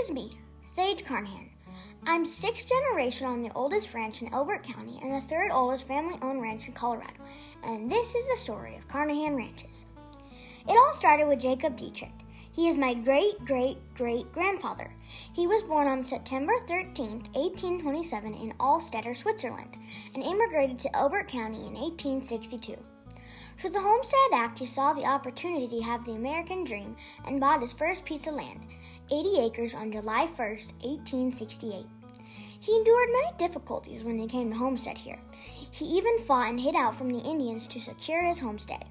is me, Saige Carnahan. I'm 6th generation on the oldest ranch in Elbert County and the 3rd oldest family-owned ranch in Colorado, and this is the story of Carnahan Ranches. It all started with Jacob Dietrich. He is my great-great-great-grandfather. He was born on September 13, 1827 in Allstetter, Switzerland, and immigrated to Elbert County in 1862. Through the Homestead Act, he saw the opportunity to have the American dream and bought his first piece of land, 80 acres, on July 1, 1868. He endured many difficulties when he came to homestead here. He even fought and hid out from the Indians to secure his homestead.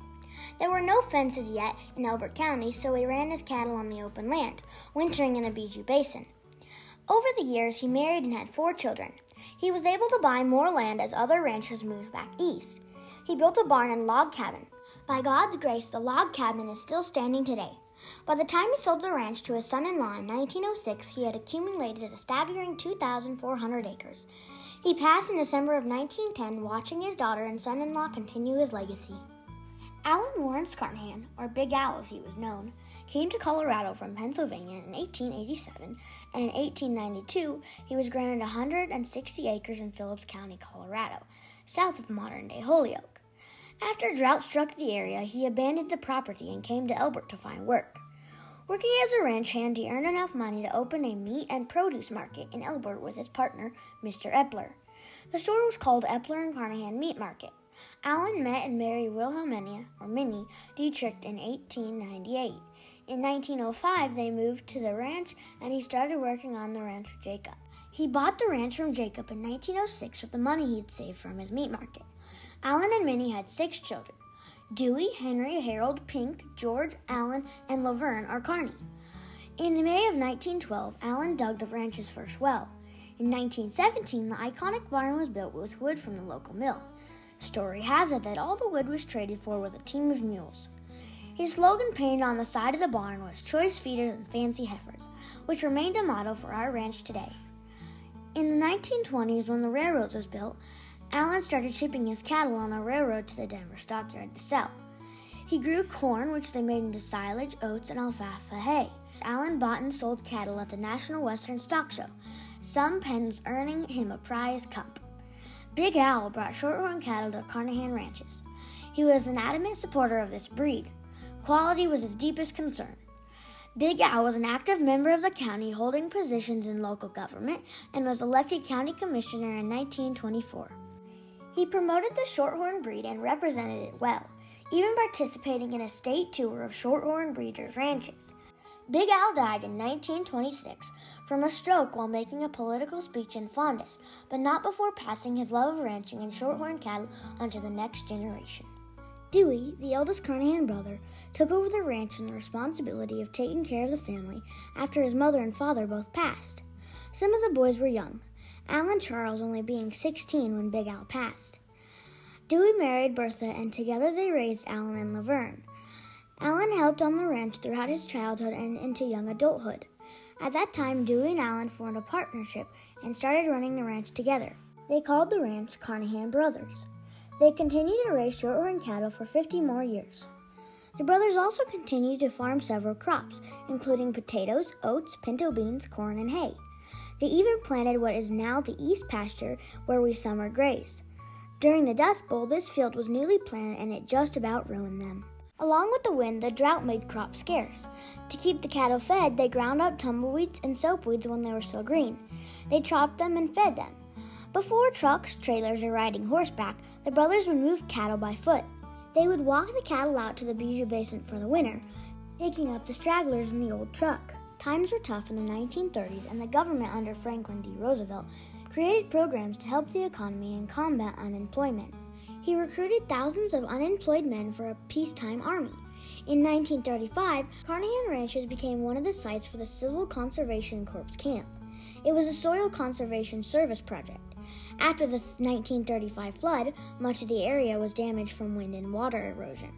There were no fences yet in Elbert County, so he ran his cattle on the open land, wintering in a bijou basin. Over the years, he married and had 4 children. He was able to buy more land as other ranchers moved back east. He built a barn and log cabin. By God's grace, the log cabin is still standing today. By the time he sold the ranch to his son-in-law in 1906, he had accumulated a staggering 2,400 acres. He passed in December of 1910, watching his daughter and son-in-law continue his legacy. Alan Lawrence Carnahan, or Big Al as he was known, came to Colorado from Pennsylvania in 1887, and in 1892 he was granted 160 acres in Phillips County, Colorado, south of modern-day Holyoke. After drought struck the area, he abandoned the property and came to Elbert to find work. Working as a ranch hand, he earned enough money to open a meat and produce market in Elbert with his partner, Mr. Epler. The store was called Epler and Carnahan Meat Market. Alan met and married Wilhelmina, or Minnie, Dietrich in 1898. In 1905, they moved to the ranch, and he started working on the ranch with Jacob. He bought the ranch from Jacob in 1906 with the money he'd saved from his meat market. Alan and Minnie had 6 children: Dewey, Henry, Harold, Pink, George, Alan, and Laverne, or Carney. In May of 1912, Alan dug the ranch's first well. In 1917, the iconic barn was built with wood from the local mill. Story has it that all the wood was traded for with a team of mules. His slogan painted on the side of the barn was "Choice Feeders and Fancy Heifers," which remained a motto for our ranch today. In the 1920s, when the railroad was built, Alan started shipping his cattle on the railroad to the Denver stockyard to sell. He grew corn, which they made into silage, oats, and alfalfa hay. Alan bought and sold cattle at the National Western Stock Show, some pens earning him a prize cup. Big Al brought shorthorn cattle to Carnahan ranches. He was an adamant supporter of this breed. Quality was his deepest concern. Big Al was an active member of the county, holding positions in local government, and was elected county commissioner in 1924. He promoted the shorthorn breed and represented it well, even participating in a state tour of shorthorn breeders' ranches. Big Al died in 1926 from a stroke while making a political speech in Fondas, but not before passing his love of ranching and shorthorn cattle onto the next generation. Dewey, the eldest Carnahan brother, took over the ranch and the responsibility of taking care of the family after his mother and father both passed. Some of the boys were young, Alan Charles only being 16 when Big Al passed. Dewey married Bertha, and together they raised Alan and Laverne. Alan helped on the ranch throughout his childhood and into young adulthood. At that time, Dewey and Alan formed a partnership and started running the ranch together. They called the ranch Carnahan Brothers. They continued to raise shorthorn cattle for 50 more years. The brothers also continued to farm several crops, including potatoes, oats, pinto beans, corn, and hay. They even planted what is now the East Pasture, where we summer graze. During the Dust Bowl, this field was newly planted and it just about ruined them. Along with the wind, the drought made crops scarce. To keep the cattle fed, they ground up tumbleweeds and soapweeds when they were still green. They chopped them and fed them. Before trucks, trailers, or riding horseback, the brothers would move cattle by foot. They would walk the cattle out to the bijou basin for the winter, picking up the stragglers in the old truck. Times were tough in the 1930s, and the government under Franklin D. Roosevelt created programs to help the economy and combat unemployment. He recruited thousands of unemployed men for a peacetime army. In 1935, Carnahan Ranches became one of the sites for the Civil Conservation Corps camp. It was a soil conservation service project. After the 1935 flood, much of the area was damaged from wind and water erosion.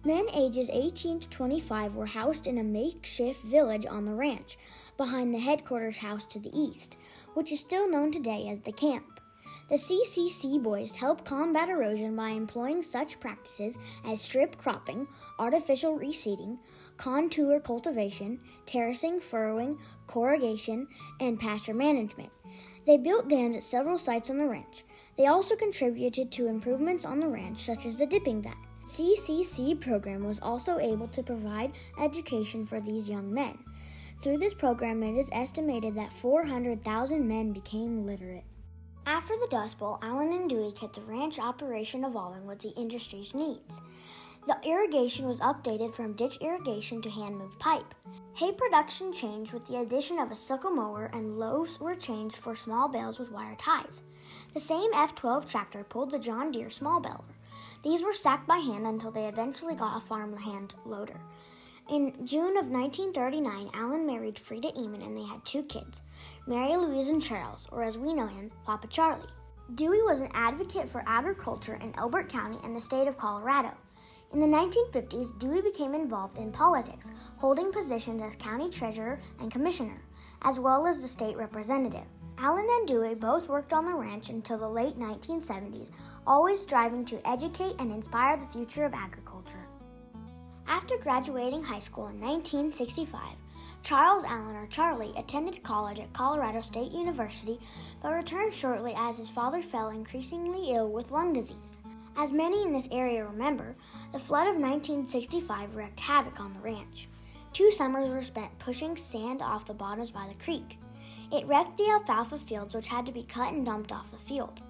Men ages 18 to 25 were housed in a makeshift village on the ranch, behind the headquarters house to the east, which is still known today as the camp. The CCC boys help combat erosion by employing such practices as strip cropping, artificial reseeding, contour cultivation, terracing, furrowing, corrugation, and pasture management. They built dams at several sites on the ranch. They also contributed to improvements on the ranch, such as the dipping vat. CCC program was also able to provide education for these young men. Through this program, it is estimated that 400,000 men became literate. After the Dust Bowl, Allen and Dewey kept the ranch operation evolving with the industry's needs. The irrigation was updated from ditch irrigation to hand-moved pipe. Hay production changed with the addition of a sickle mower, and loaves were changed for small bales with wire ties. The same F-12 tractor pulled the John Deere small baler. These were stacked by hand until they eventually got a farm hand loader. In June of 1939, Allen married Frida Eamon and they had 2 kids, Mary Louise and Charles, or as we know him, Papa Charlie. Dewey was an advocate for agriculture in Elbert County and the state of Colorado. In the 1950s, Dewey became involved in politics, holding positions as county treasurer and commissioner, as well as the state representative. Allen and Dewey both worked on the ranch until the late 1970s, always striving to educate and inspire the future of agriculture. After graduating high school in 1965, Charles Allen, or Charlie, attended college at Colorado State University, but returned shortly as his father fell increasingly ill with lung disease. As many in this area remember, the flood of 1965 wreaked havoc on the ranch. 2 summers were spent pushing sand off the bottoms by the creek. It wrecked the alfalfa fields, which had to be cut and dumped off the field.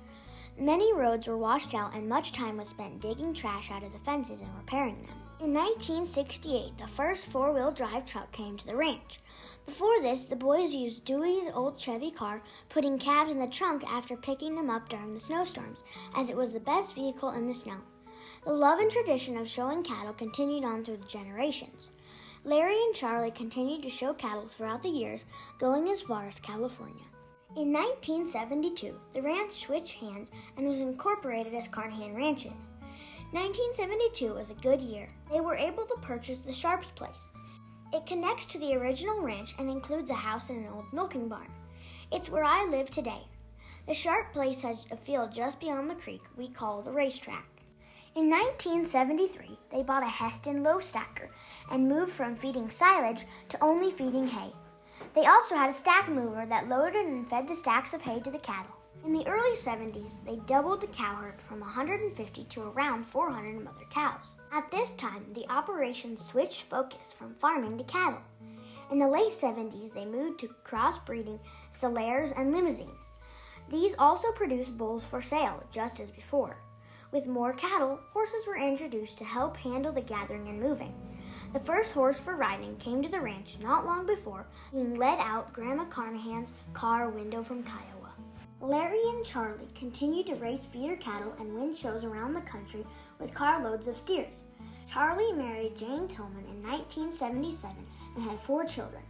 Many roads were washed out, and much time was spent digging trash out of the fences and repairing them. In 1968, the first 4-wheel drive truck came to the ranch. Before this, the boys used Dewey's old Chevy car, putting calves in the trunk after picking them up during the snowstorms, as it was the best vehicle in the snow. The love and tradition of showing cattle continued on through the generations. Larry and Charlie continued to show cattle throughout the years, going as far as California. In 1972, the ranch switched hands and was incorporated as Carnahan Ranches. 1972 was a good year. They were able to purchase the Sharps place. It connects to the original ranch and includes a house and an old milking barn. It's where I live today. The Sharp place has a field just beyond the creek we call the racetrack. In 1973, they bought a Heston low stacker and moved from feeding silage to only feeding hay. They also had a stack mover that loaded and fed the stacks of hay to the cattle. In the early 70s, they doubled the cow herd from 150 to around 400 mother cows. At this time, the operation switched focus from farming to cattle. In the late 70s, they moved to crossbreeding Solaires and Limousin. These also produced bulls for sale, just as before. With more cattle, horses were introduced to help handle the gathering and moving. The first horse for riding came to the ranch not long before being led out Grandma Carnahan's car window from Kiowa. Larry and Charlie continued to raise feeder cattle and win shows around the country with carloads of steers. Charlie married Jane Tillman in 1977 and had 4 children,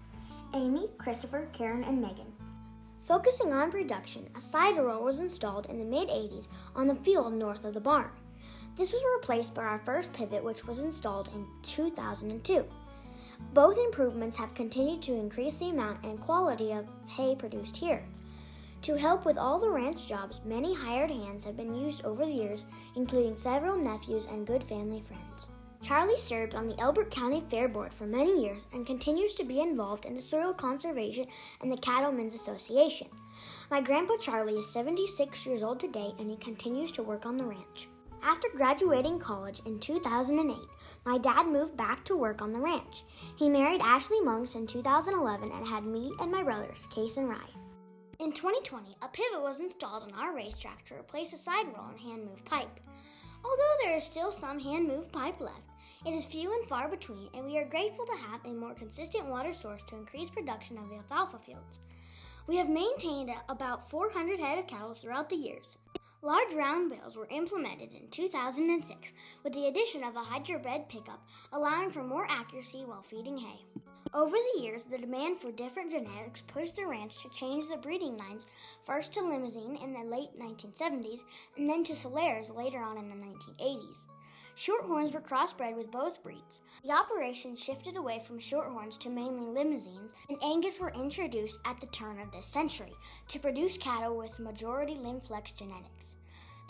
Amy, Christopher, Karen, and Megan. Focusing on production, a cider roll was installed in the mid-80s on the field north of the barn. This was replaced by our first pivot, which was installed in 2002. Both improvements have continued to increase the amount and quality of hay produced here. To help with all the ranch jobs, many hired hands have been used over the years, including several nephews and good family friends. Charlie served on the Elbert County Fair Board for many years and continues to be involved in the soil conservation and the Cattlemen's Association. My grandpa Charlie is 76 years old today, and he continues to work on the ranch. After graduating college in 2008, my dad moved back to work on the ranch. He married Ashley Monks in 2011 and had me and my brothers, Case and Rye. In 2020, a pivot was installed on our racetrack to replace a side roll and hand-moved pipe. Although there is still some hand-moved pipe left, it is few and far between, and we are grateful to have a more consistent water source to increase production of the alfalfa fields. We have maintained about 400 head of cattle throughout the years. Large round bales were implemented in 2006 with the addition of a hydrobed pickup, allowing for more accuracy while feeding hay. Over the years, the demand for different genetics pushed the ranch to change the breeding lines, first to Limousin in the late 1970s and then to Solaires later on in the 1980s. Shorthorns were crossbred with both breeds. The operation shifted away from Shorthorns to mainly limousines, and Angus were introduced at the turn of this century to produce cattle with majority limb-flex genetics.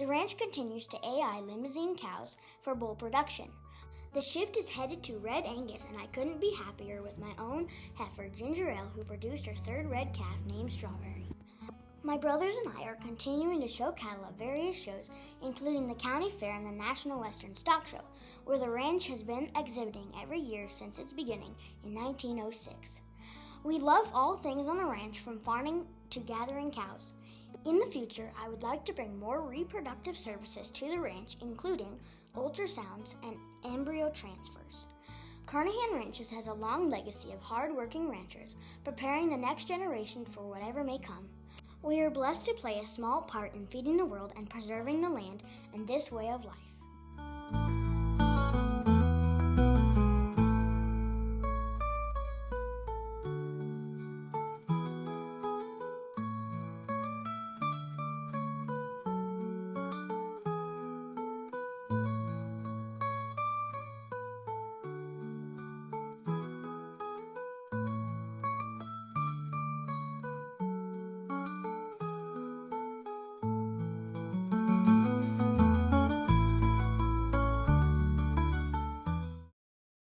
The ranch continues to AI limousine cows for bull production. The shift is headed to Red Angus, and I couldn't be happier with my own heifer, Ginger Ale, who produced her third red calf named Strawberry. My brothers and I are continuing to show cattle at various shows, including the County Fair and the National Western Stock Show, where the ranch has been exhibiting every year since its beginning in 1906. We love all things on the ranch, from farming to gathering cows. In the future, I would like to bring more reproductive services to the ranch, including ultrasounds and embryo transfers. Carnahan Ranches has a long legacy of hard-working ranchers, preparing the next generation for whatever may come. We are blessed to play a small part in feeding the world and preserving the land and this way of life.